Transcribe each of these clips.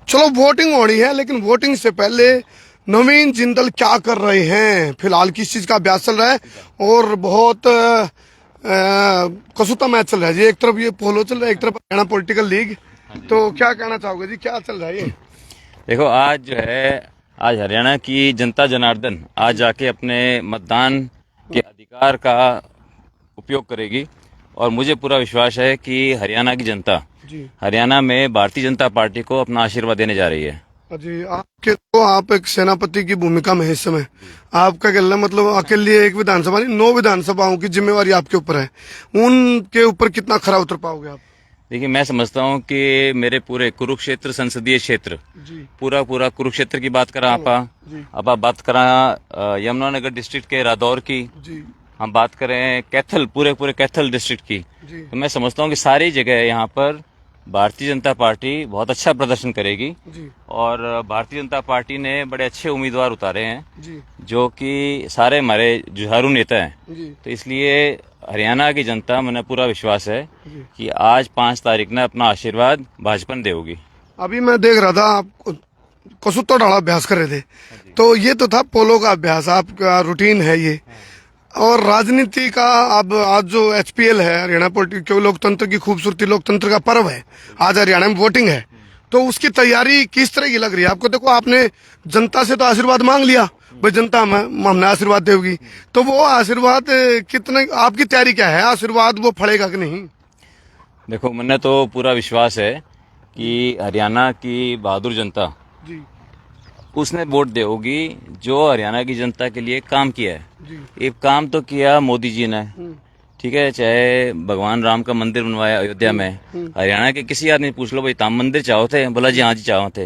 चलो वोटिंग होनी है, लेकिन वोटिंग से पहले नवीन जिंदल क्या कर रहे हैं, फिलहाल किस चीज का अभ्यास चल रहा है। और बहुत कसूता मैच चल रहा है जी, एक तरफ ये पोलो चल रहा है, एक तरफ हरियाणा पॉलिटिकल लीग। तो क्या कहना चाहोगे जी, क्या चल रहा है ये? देखो आज जो है, आज हरियाणा की जनता जनार्दन आज जाके अपने मतदान के अधिकार का उपयोग करेगी। और मुझे पूरा विश्वास है कि हरियाणा की जनता जी हरियाणा में भारतीय जनता पार्टी को अपना आशीर्वाद देने जा रही है। जी, आपके तो आप एक सेनापति की भूमिका में है इस समय। आपका कहना मतलब अकेले एक विधानसभा नहीं, 9 विधानसभाओं की जिम्मेवारी आपके ऊपर है। उनके ऊपर कितना खरा उतर पाओगे आप? देखिए, मैं समझता हूँ कि मेरे पूरे कुरुक्षेत्र संसदीय क्षेत्र, जी पूरा पूरा कुरुक्षेत्र की बात करा जी आप बात करा यमुनानगर डिस्ट्रिक्ट के रादौर की, जी हम बात करें कैथल, पूरे पूरे कैथल डिस्ट्रिक्ट की, जी तो मैं समझता हूँ कि सारी जगह यहाँ पर भारतीय जनता पार्टी बहुत अच्छा प्रदर्शन करेगी। जी और भारतीय जनता पार्टी ने बड़े अच्छे उम्मीदवार उतारे हैं, जी जो कि सारे हमारे जुझारू नेता हैं। जी तो इसलिए हरियाणा की जनता, मैंने पूरा विश्वास है जी। कि आज 5 तारीख ने अपना आशीर्वाद भाजपा ने देगी। अभी मैं देख रहा था आप कसुत्तो डाला अभ्यास कर रहे थे, तो ये तो था पोलो का अभ्यास, आपका रूटीन है ये। और राजनीति का अब आज जो एचपीएल है, हरियाणा पॉलिटिक्स लोकतंत्र की खूबसूरती, लोकतंत्र का पर्व है, आज हरियाणा में वोटिंग है, तो उसकी तैयारी किस तरह की लग रही है आपको? देखो, आपने जनता से तो आशीर्वाद मांग लिया, भाई जनता हमने आशीर्वाद देगी, तो वो आशीर्वाद कितने, आपकी तैयारी क्या है, आशीर्वाद वो फड़ेगा कि नहीं? देखो, मैंने तो पूरा विश्वास है कि हरियाणा की बहादुर जनता जी उसने वोट देगी जो हरियाणा की जनता के लिए काम किया है। जी एक काम तो किया मोदी जी ने, ठीक है, चाहे भगवान राम का मंदिर बनवाया अयोध्या में। हरियाणा के किसी आदमी पूछ लो, भाई राम मंदिर चाहो थे, बोला जी हाँ जी चाहो थे।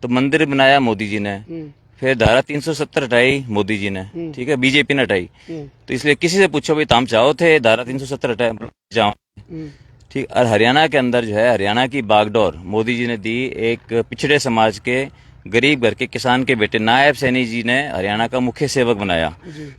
तो मंदिर बनाया मोदी जी ने। फिर धारा 370 हटाई मोदी जी ने, ठीक है, बीजेपी ने हटाई। तो इसलिए किसी से पूछो, भाई ताम चाहो थे, धारा 370 हटाए, चाहो। ठीक। और हरियाणा के अंदर जो है, हरियाणा की बागडोर मोदी जी ने दी एक पिछड़े समाज के, गरीब घर के किसान के बेटे नायब सैनी जी ने हरियाणा का मुख्य सेवक बनाया,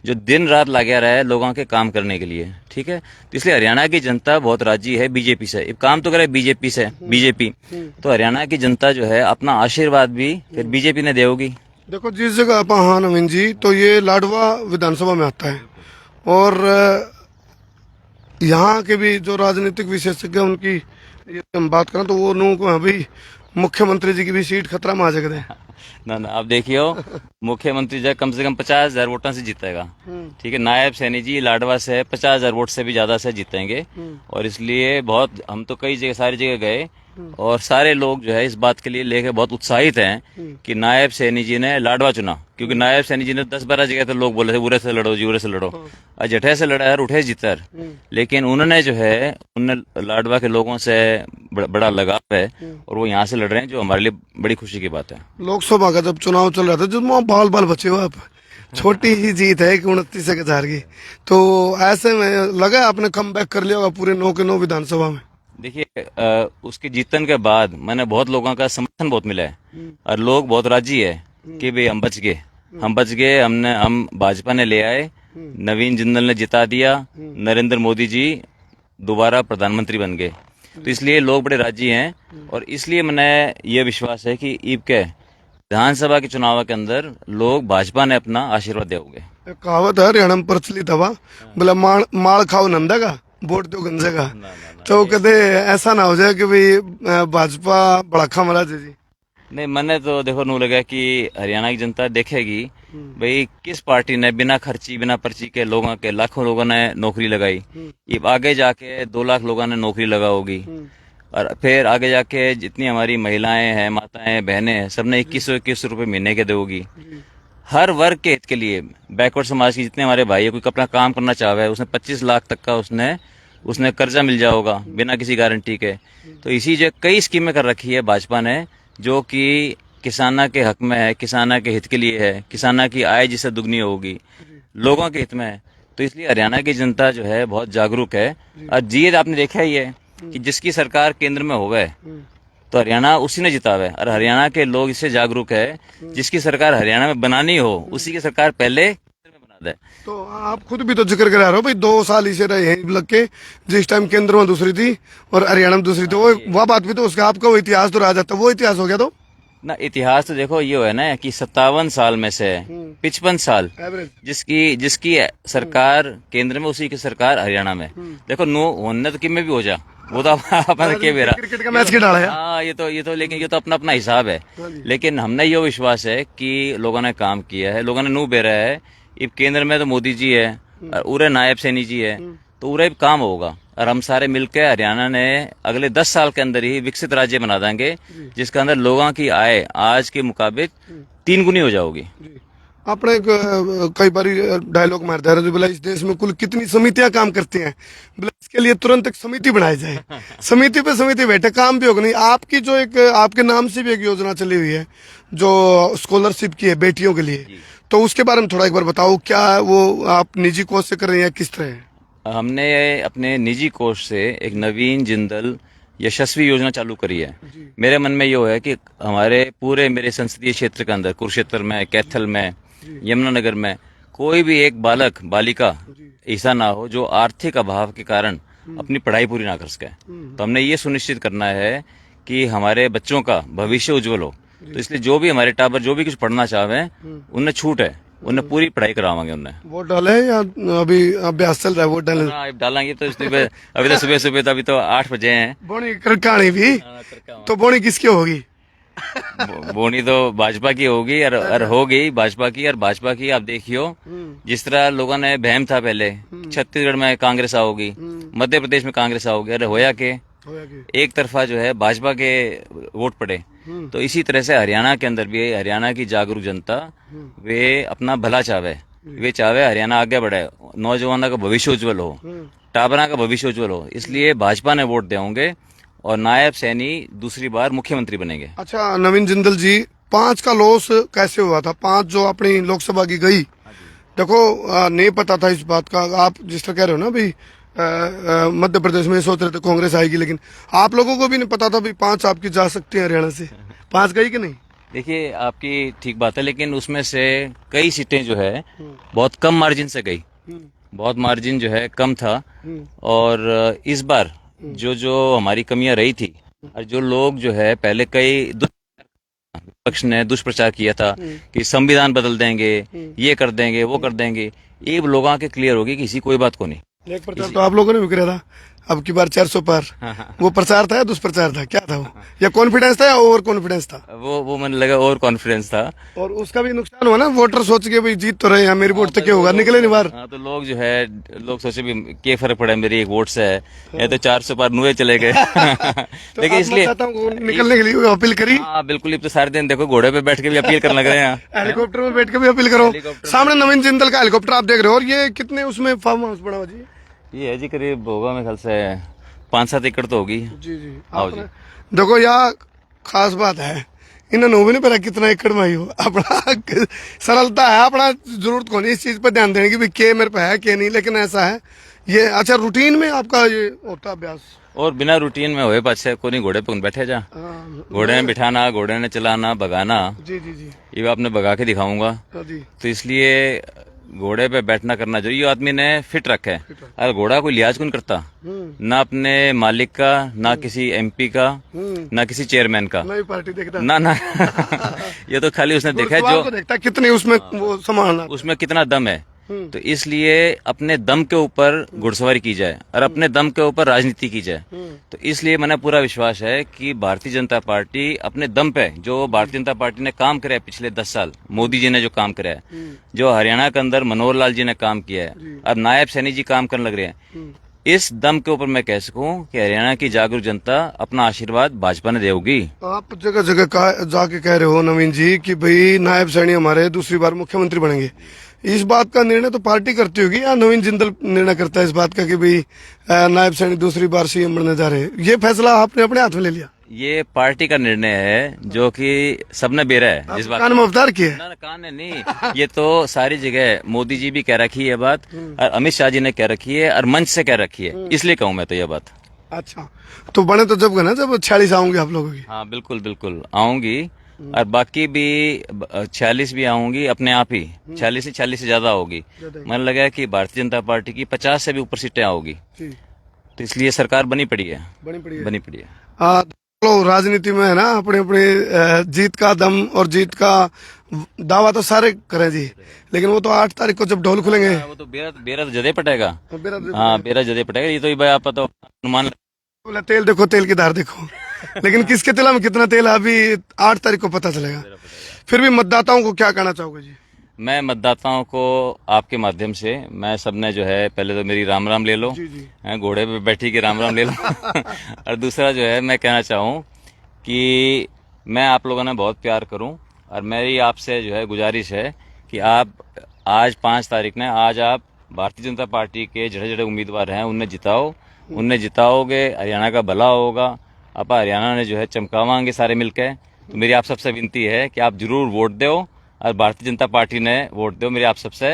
जो दिन रात लगा रहा है लोगों के काम करने के लिए। ठीक है, तो इसलिए हरियाणा की जनता बहुत राजी है बीजेपी से। अब काम तो करे बीजेपी से, बीजेपी तो हरियाणा की जनता जो है अपना आशीर्वाद भी फिर बीजेपी ने देगी। देखो, जिस जगह आप, हाँ नवीन जी, तो ये लाडवा विधानसभा में आता है, और यहाँ के भी जो राजनीतिक विशेषज्ञ उनकी ये हम बात करें तो वो उनको अभी मुख्यमंत्री जी की भी सीट खतरा में आ जाएगा है। ना ना, आप देखियो, मुख्यमंत्री जो है कम से कम 50,000 वोटों से जीतेगा। ठीक है, नायब सैनी जी लाडवा से 50,000 वोट से भी ज्यादा से जीतेंगे। और इसलिए बहुत, हम तो कई जगह, सारी जगह गए, और सारे लोग जो है इस बात के लिए लेके बहुत उत्साहित हैं कि नायब सैनी जी ने लाडवा चुना। क्योंकि नायब सैनी जी ने 10-12 जगह तो लोग बोले थे उरे से लड़ो जी, उरे से लड़ो, और जठे से लड़ा है, उठे जीतर। लेकिन उन्होंने जो है, उन्होंने लाडवा के लोगों से बड़ा लगाव है, और वो यहाँ से लड़ रहे हैं, जो हमारे लिए बड़ी खुशी की बात है। लोकसभा का जब चुनाव चल रहा था, जब वहाँ बाल बाल बचे हुए, आप छोटी ही जीत है कि 29,000 की, तो ऐसे में लगा आपने कम बैक कर लिया होगा पूरे 9 के 9 विधानसभा में। देखिए, उसके जीतन के बाद मैंने बहुत लोगों का समर्थन बहुत मिला है, और लोग बहुत राजी है कि भाई हम बच गए, हम बच गए, हम भाजपा ने ले आए, नवीन जिंदल ने जिता दिया, नरेंद्र मोदी जी दोबारा प्रधानमंत्री बन गए। तो इसलिए लोग बड़े राजी हैं, और इसलिए मैंने ये विश्वास है कि ईब के विधानसभा के चुनाव के अंदर लोग भाजपा ने अपना आशीर्वाद देंगे। एक कहावत है हरियाणा में प्रचलित हवा, बोला माल खाओ नंदा का, वोट दो गंजे का। तो कदे ऐसा ना हो जाए कि भाई भाजपा बड़ा खा महाराज जी। नहीं, मैंने तो देखो नू लगा कि हरियाणा की जनता देखेगी भाई किस पार्टी ने बिना खर्ची, बिना पर्ची के लोगों के, लाखों लोगों ने नौकरी लगाई। ये आगे जाके 2 लाख लोगों ने नौकरी लगा होगी, और फिर आगे जाके जितनी हमारी महिलाएं हैं, माताएं, बहनें हैं, सबने 2121 रुपए महीने के देगी। हर वर्ग के हित के लिए, बैकवर्ड समाज की जितने हमारे भाई है, कोई अपना काम करना चाहे, उसने 25 लाख तक का उसने कर्जा मिल जाओगा बिना किसी गारंटी के। तो इसी जो कई स्कीमें कर रखी है भाजपा ने, जो कि किसाना के हक में है, किसाना के हित के लिए है, किसाना की आय जिससे दुगनी होगी, लोगों के हित में है। तो इसलिए हरियाणा की जनता जो है बहुत जागरूक है, और जीत आपने देखा ही है कि जिसकी सरकार केंद्र में हो गए तो हरियाणा उसी ने जितावे। और हरियाणा के लोग इससे जागरूक है, जिसकी सरकार हरियाणा में बनानी हो उसी की सरकार पहले केंद्र में बना दे। तो आप खुद भी तो जिक्र करा रहे हो भाई, 2 साल इसे रहे हैं लग के, जिस टाइम केंद्र में दूसरी थी और हरियाणा में दूसरी थी, वो बात भी तो उसका आपका वो इतिहास तो रह जाता, वो इतिहास हो गया। तो ना इतिहास तो देखो ये है ना कि 57 साल में से 55 साल एवरेज जिसकी जिसकी सरकार केंद्र में, उसी की सरकार हरियाणा में। देखो नो होने तो किम में भी हो जा, वो तो अपन के बेरा क्रिकेट का मैच की डाला है। हाँ ये तो लेकिन ये तो अपना अपना हिसाब है। लेकिन हमने ये विश्वास है कि लोगों ने काम किया है, लोगों ने नू बेरा है। अब केंद्र में तो मोदी जी है और उरे नायब सैनी जी है, तो उरे भी काम होगा। और हम सारे मिलकर हरियाणा ने अगले 10 साल के अंदर ही विकसित राज्य बना देंगे, जिसके अंदर लोगों की आय आज के मुकाबले 3 गुनी हो जाओगी। आपने कई बार डायलॉग मारता है बोला इस देश में कुल कितनी समितियां काम करती हैं, बोला इसके लिए तुरंत एक समिति बनाई जाए। समिति पे समिति बैठे, काम भी होगा नहीं। आपकी जो एक आपके नाम से भी एक योजना चली हुई है जो स्कॉलरशिप की है बेटियों के लिए, तो उसके बारे में थोड़ा एक बार बताओ। क्या वो आप निजी कोष से कर रहे हैं, किस तरह है? हमने अपने निजी कोष से एक नवीन जिंदल यशस्वी योजना चालू करी है। मेरे मन में ये है कि हमारे पूरे मेरे संसदीय क्षेत्र के अंदर, कुरुक्षेत्र में, कैथल में, यमुनानगर में कोई भी एक बालक बालिका ऐसा ना हो जो आर्थिक अभाव के कारण अपनी पढ़ाई पूरी ना कर सके। तो हमने ये सुनिश्चित करना है कि हमारे बच्चों का भविष्य उज्जवल हो। तो इसलिए जो भी हमारे टाबर जो भी कुछ पढ़ना चाहे उन्हें छूट है, उन्हें पूरी पढ़ाई करावांगे। उन्हें वोट डाले या अभी अभ्यास चल रहा है? वोट डाले डालेंगे तो अभी तो सुबह तो अभी तो 8 बजे हैं। बोनी कहानी भी तो बोनी किसकी होगी? बोनी तो भाजपा की होगी और होगी भाजपा की। और भाजपा की आप देखियो, जिस तरह लोगों ने बहम था पहले छत्तीसगढ़ में कांग्रेस आओगी, मध्य प्रदेश में कांग्रेस आओगी, अरे होया के एक तरफा जो है भाजपा के वोट पड़े। तो इसी तरह से हरियाणा के अंदर भी हरियाणा की जागरूक जनता वे अपना भला चाहे, वे चाहे हरियाणा आगे बढ़े, नौजवानों का भविष्य उज्जवल हो, टाबरा का भविष्य उज्जवल हो। इसलिए भाजपा ने वोट देंगे और नायब सैनी दूसरी बार मुख्यमंत्री बनेंगे। अच्छा नवीन जिंदल जी, 5 का लॉस कैसे हुआ था? 5 जो अपनी लोकसभा की गई, देखो नहीं पता था इस बात का। आप जिस तरह कह रहे हो ना भाई मध्य प्रदेश में सोच रहे थे कांग्रेस आएगी, लेकिन आप लोगों को भी नहीं पता था भाई 5 आपकी जा सकती है हरियाणा से। 5 गई कि नहीं? देखिए आपकी ठीक बात है, लेकिन उसमें से कई सीटें जो है बहुत कम मार्जिन से गई, बहुत मार्जिन जो है कम था। और इस बार जो हमारी कमियां रही थी और जो लोग जो है पहले कई विपक्ष ने दुष्प्रचार किया था कि संविधान बदल देंगे, ये कर देंगे, वो कर देंगे, ये लोगों के क्लियर होगी कि इसी कोई बात को नहीं। एक प्रचार तो आप लोगों ने भी किया था अब की बार 400 पार। वो प्रचार था या दुष्प्रचार था, क्या था वो? या कॉन्फिडेंस था या ओवर कॉन्फिडेंस था? वो मन लगा ओवर कॉन्फिडेंस था। और उसका भी नुकसान हुआ ना, वोटर सोच के भाई जीत तो रहे हैं, मेरी वोट तो क्या होगा, निकले नहीं बाहर। तो लोग जो है लोग सोचे भी क्या फर्क पड़ा मेरी एक वोट से है, या तो 400 पार नुए चले गए। लेकिन इसलिए निकलने के लिए अपील करी। हाँ बिल्कुल, तो सारे दिन देखो घोड़े पे बैठ के भी अपील करने लग रहे हैं, हेलीकॉप्टर में बैठ के भी अपील करो। सामने नवीन जिंदल का हेलीकॉप्टर आप देख रहे हो। और ये कितने उसमें फार्म हाउस बना हुआ जी? ये है जी करीब होगा मेरे ख्याल से 5-7 एकड़ तो होगी। जी जी आओ जी। देखो यहाँ खास बात है, इन्होंने भी नहीं पता कितना एकड़ में आई हो। अपना सरलता है, अपना जरूरत को नहीं इस चीज पर ध्यान देने की भी के मेरे पे है के नहीं, लेकिन ऐसा है ये। अच्छा रूटीन में आपका ये होता अभ्यास? और बिना रूटीन में हुए पाछे को नहीं, घोड़े पे बैठे जा, घोड़े ने बिठाना, घोड़े ने चलाना, भगाना। जी जी जी, ये आपने भगा के दिखाऊंगा। तो इसलिए घोड़े पे बैठना करना जो ये आदमी ने फिट रखा है। अगर घोड़ा कोई लिहाज कौन करता, ना अपने मालिक का, ना किसी एमपी का, ना किसी चेयरमैन का, नई पार्टी देखता ना ये तो खाली उसने देखा है जो देखता कितने उसमें वो संभालना, उसमें कितना दम है। तो इसलिए अपने दम के ऊपर घुड़सवारी की जाए और अपने दम के ऊपर राजनीति की जाए। तो इसलिए मैंने पूरा विश्वास है कि भारतीय जनता पार्टी अपने दम पे, जो भारतीय जनता पार्टी ने काम किया है पिछले 10 साल, मोदी जी ने जो काम किया है, जो हरियाणा के अंदर मनोहर लाल जी ने काम किया है, अब नायब सैनी जी काम करने लग रहे हैं, इस दम के ऊपर मैं कह सकूं कि हरियाणा की जागरूक जनता अपना आशीर्वाद भाजपा ने देगी। आप जगह जगह जाके कह रहे हो नवीन जी कि भाई नायब सैनी हमारे दूसरी बार मुख्यमंत्री बनेंगे। इस बात का निर्णय तो पार्टी करती होगी या नवीन जिंदल निर्णय करता है इस बात का कि भाई नायब सैनी दूसरी बार सीएम बनने जा रहे हैं? ये फैसला आपने अपने हाथ में ले लिया? ये पार्टी का निर्णय है जो कि सबने बेरा है। जिस बात कान में अवतार किया ना, कान नहीं, ये तो सारी जगह मोदी जी भी कह रखी है बात, और अमित शाह जी ने कह रखी है, और मंच से कह रखी है, इसलिए कहूँ मैं तो ये बात। अच्छा, तो बने तो जब ना जब 46 आऊंगी आप लोगों की? हाँ बिल्कुल बिल्कुल आऊंगी, और बाकी भी 46 भी आऊंगी अपने आप ही। 46 से ज्यादा होगी। मन लगा कि भारतीय जनता पार्टी की 50 से भी ऊपर सीटें आओगी, तो इसलिए सरकार बनी पड़ी है। लो राजनीति में है ना, अपने अपने जीत का दम और जीत का दावा तो सारे करें जी, लेकिन वो तो 8 तारीख को जब ढोल खुलेंगे वो तो बेरा बेरा तो जदे पटेगा। मेरा हाँ बेरा जदे पटेगा, ये तो भाई आप तो अनुमान बोला तेल देखो, तेल की धार देखो। लेकिन किसके तेला में कितना तेल है अभी 8 तारीख को पता चलेगा। फिर भी मतदाताओं को क्या कहना चाहोगे जी? मैं मतदाताओं को आपके माध्यम से मैं सबने जो है पहले तो मेरी राम राम ले लो, जी जी हैं, घोड़े पे बैठी के राम राम ले लो। और दूसरा जो है मैं कहना चाहूँ कि मैं आप लोगों ने बहुत प्यार करूं, और मेरी आपसे जो है गुजारिश है कि आप आज 5 तारीख ने आज आप भारतीय जनता पार्टी के जड़े जड़े उम्मीदवार हैं उन्हें जिताओ, उन्हें जिताओगे हरियाणा का भला होगा। आप हरियाणा ने जो है चमकावांगे सारे मिलकर। तो मेरी आप सबसे विनती है कि आप जरूर वोट दो, और भारतीय जनता पार्टी ने वोट दो। मेरी आप सबसे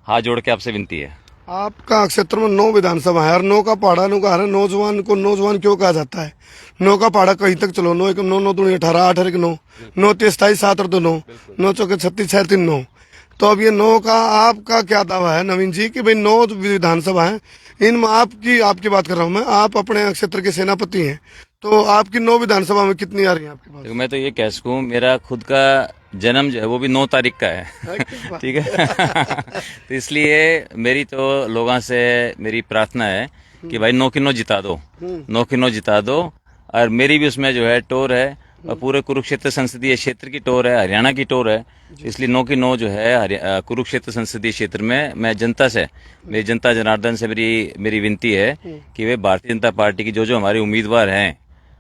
हाथ जोड़ के आपसे विनती है। आपका क्षेत्र में 9 विधानसभा है और 9 का पहाड़ा नु कहा है। नौजवान को नौजवान क्यों कहा जाता है? 9 का पहाड़ा कहीं तक चलो, 9 9 9 दूनी 18 18 के 9 9 27 7 और 2 9 9 चौके 36 6 3 9। तो अब ये 9 का आपका क्या दावा है नवीन जी कि भाई 9 विधानसभा है, इनमें आपकी बात कर रहा हूँ मैं, आप अपने क्षेत्र के सेनापति हैं, तो आपकी 9 विधानसभा में कितनी आ रही है आपके पास? देखो मैं तो ये कह सकूं, मेरा खुद का जन्म जो है वो भी 9 तारीख का है। ठीक है। तो इसलिए मेरी तो लोगों से मेरी प्रार्थना है कि भाई 9 की 9 जिता दो, 9 की 9 जिता दो। और मेरी भी उसमें जो है टोर है, और पूरे कुरुक्षेत्र संसदीय क्षेत्र की टोर है, हरियाणा की टोर है। इसलिए 9 की 9 जो है कुरुक्षेत्र संसदीय क्षेत्र में मैं जनता से, मेरी जनता जनार्दन से मेरी विनती है कि वे भारतीय जनता पार्टी की जो हमारे उम्मीदवार हैं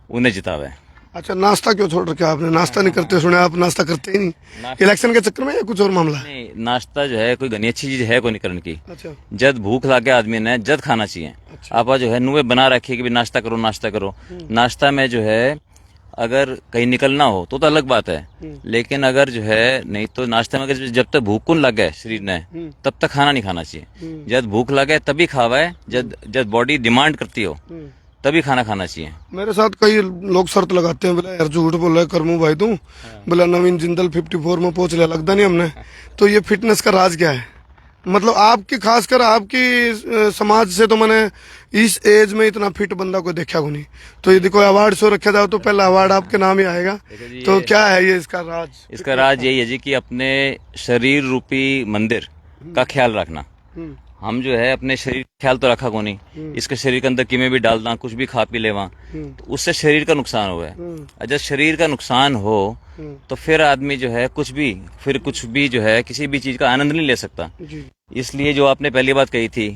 उन्हें जितावे। अच्छा, नाश्ता क्यों छोड़ रखा आपने? नाश्ता नहीं करते सुने, आप नाश्ता करते ही नहीं इलेक्शन के चक्कर में, या कुछ और मामला है? नहीं, नाश्ता जो है कोई घनी अच्छी चीज है कोई नहीं करने की। अच्छा जब भूख लागे आदमी ने जब खाना चाहिए। आप जो है नुए बना रखिए कि भी नाश्ता करो नाश्ता करो। नाश्ता में जो है अगर कहीं निकलना हो तो अलग बात है, लेकिन अगर जो है नहीं तो नाश्ते में अगर जब तक भूख कौन लगे शरीर ने तब तक खाना नहीं खाना चाहिए। जब भूख लगे तभी खावे, जब बॉडी डिमांड करती हो तभी खाना खाना चाहिए। मेरे साथ कई लोग शर्त लगाते हैं, बोले यार झूठ बोल रहा है करमू भाई तू, बोला नवीन जिंदल 54 में पहुंच लिया, लगता नहीं हमने। तो ये फिटनेस का राज क्या है? मतलब आपकी, खासकर आपकी समाज से तो मैंने इस एज में इतना फिट बंदा को देखा को नहीं। तो यदि कोई अवार्ड शो रखा जाओ तो पहला अवार्ड आपके नाम ही आएगा। तो क्या है ये इसका राज? इसका राज यही है जी कि अपने शरीर रूपी मंदिर का ख्याल रखना। हम जो है अपने शरीर का ख्याल तो रखा को नहीं, इसके शरीर के अंदर किमें भी डालना, कुछ भी खा पी लेवा, तो उससे शरीर का नुकसान हुआ है। और जब शरीर का नुकसान हो तो फिर आदमी जो है कुछ भी जो है किसी भी चीज का आनंद नहीं ले सकता। इसलिए जो आपने पहली बात कही थी,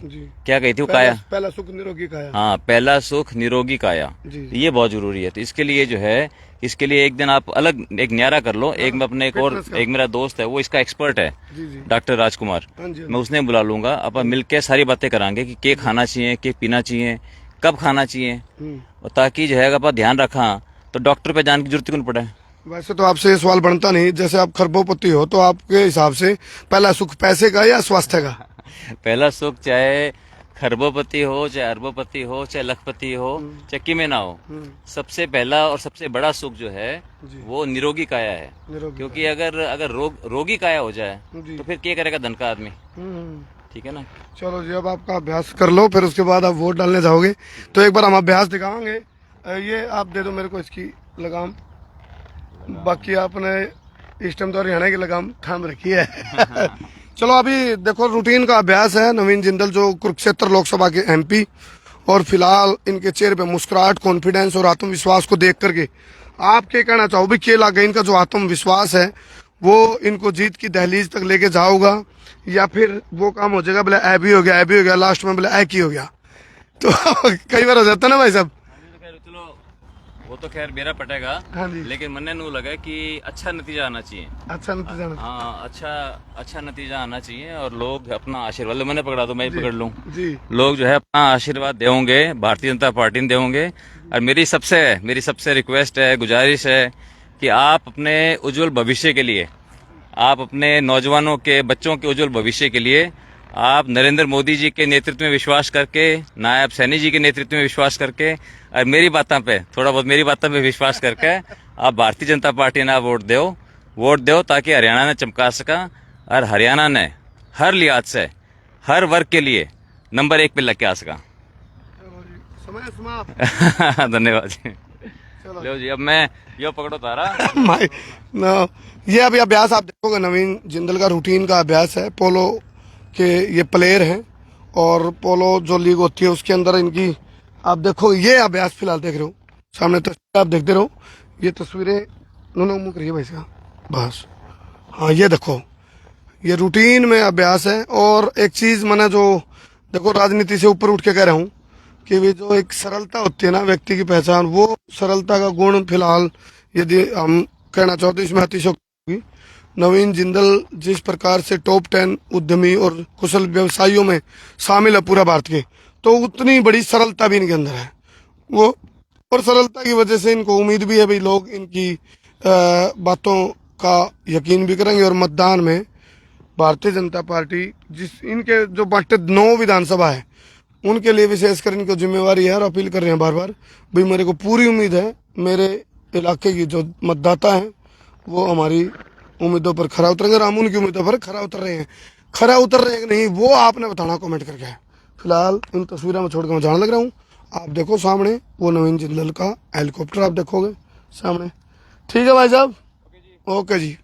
क्या कही थी वो? काया, पहला सुख निरोगी काया। हाँ, पहला सुख निरोगी काया, ये बहुत जरूरी है। तो इसके लिए जो है, इसके लिए एक दिन आप अलग एक न्यारा कर लो। एक मैं अपने एक मेरा दोस्त है, वो इसका एक्सपर्ट है, डॉक्टर राजकुमार, मैं उसने बुला लूंगा। अपन मिलकर सारी बातें करांगे कि क्या खाना चाहिए, क्या पीना चाहिए, कब खाना चाहिए, और ताकि जो है अपन ध्यान रखा तो डॉक्टर पे जाने की जरूरत क्यों पड़े। वैसे तो आपसे ये सवाल बनता नहीं, जैसे आप खरबोपति हो तो आपके हिसाब से पहला सुख पैसे का या स्वास्थ्य का? पहला सुख चाहे खरबोपति हो, चाहे अरबोपति हो, चाहे लखपति हो, चाहे किमें ना हो, सबसे पहला और सबसे बड़ा सुख जो है वो निरोगी काया है। क्योंकि अगर रोगी काया हो जाए तो फिर क्या करेगा धन का आदमी? ठीक है ना। चलो जी, अब आपका अभ्यास कर लो, फिर उसके बाद आप वोट डालने जाओगे। तो एक बार हम अभ्यास दिखाएंगे। ये आप दे दो मेरे को इसकी लगाम, बाकी आपने इस टाइम तो हरियाणा की लगाम थाम रखी है। चलो अभी देखो, रूटीन का अभ्यास है। नवीन जिंदल जो कुरुक्षेत्र लोकसभा के एमपी, और फिलहाल इनके चेहरे पे मुस्कुराहट, कॉन्फिडेंस और आत्मविश्वास को देख करके आप क्या कहना चाहोगे? क्या लगा इनका जो आत्मविश्वास है वो इनको जीत की दहलीज तक लेके जाओगा, या फिर वो काम हो जाएगा बोले ऐ भी हो गया, लास्ट में बोले ऐ की हो गया? तो कई बार हो जाता ना भाई साहब। चलो वो तो खैर मेरा पटेगा, हाँ जी। लेकिन मन नू लगा कि अच्छा नतीजा आना चाहिए। अच्छा नतीजा? हाँ, अच्छा नतीजा आना चाहिए, और लोग अपना आशीर्वाद, मैंने पकड़ा तो मैं ही पकड़ लूं जी। लोग जो है अपना आशीर्वाद देंगे, भारतीय जनता पार्टी देंगे। और मेरी सबसे रिक्वेस्ट है, गुजारिश है कि आप अपने उज्जवल भविष्य के लिए, आप अपने नौजवानों के, बच्चों के उज्जवल भविष्य के लिए आप नरेंद्र मोदी जी के नेतृत्व में विश्वास करके, नायब सैनी जी के नेतृत्व में विश्वास करके, और मेरी बातों पे थोड़ा बहुत विश्वास करके आप भारतीय जनता पार्टी ने वोट दो ताकि हरियाणा ने चमका सका, और हरियाणा ने हर लिहाज से हर वर्ग के लिए नंबर 1 पे लग के आ सका। समय समाप्त। धन्यवाद जी। लो जी, अब मैं यो पकड़ो तारा। माय न, ये अभी अभ्यास आप देखोगे, नवीन जिंदल का रूटीन का अभ्यास है। पोलो के ये प्लेयर हैं और पोलो जो लीग होती है उसके अंदर इनकी आप देखो ये अभ्यास फिलहाल देख रहे हो सामने तस्वीर आप देखते रहो। ये तस्वीरें उन्होंने मुँह करिए भाई साहब बस। हाँ ये देखो ये रूटीन में अभ्यास है। और एक चीज मैंने जो देखो राजनीति से ऊपर उठ के कह रहा हूँ कि वे जो एक सरलता होती है ना व्यक्ति की पहचान, वो सरलता का गुण फिलहाल यदि हम कहना चाहते इसमें अतिशयोक्ति होगी। नवीन जिंदल जिस प्रकार से टॉप 10 उद्यमी और कुशल व्यवसायियों में शामिल है पूरा भारत के, तो उतनी बड़ी सरलता भी इनके अंदर है वो। और सरलता की वजह से इनको उम्मीद भी है भाई लोग इनकी बातों का यकीन भी करेंगे। और मतदान में भारतीय जनता पार्टी जिस इनके जो बांटे 9 विधानसभा है उनके लिए विशेषकर इनको जिम्मेवारी है। और अपील कर रहे हैं बार बार भाई मेरे को पूरी उम्मीद है मेरे इलाके की जो मतदाता हैं वो हमारी उम्मीदों पर खरा उतरेंगे और हम उनकी उम्मीदों पर खरा उतर रहे हैं। खरा उतर रहे हैं कि नहीं वो आपने बताना कमेंट करके। फिलहाल इन तस्वीरों में छोड़ के मैं जाने लग रहा हूँ। आप देखो सामने वो नवीन जिंदल का हेलीकॉप्टर आप देखोगे सामने। ठीक है भाई साहब, ओके जी।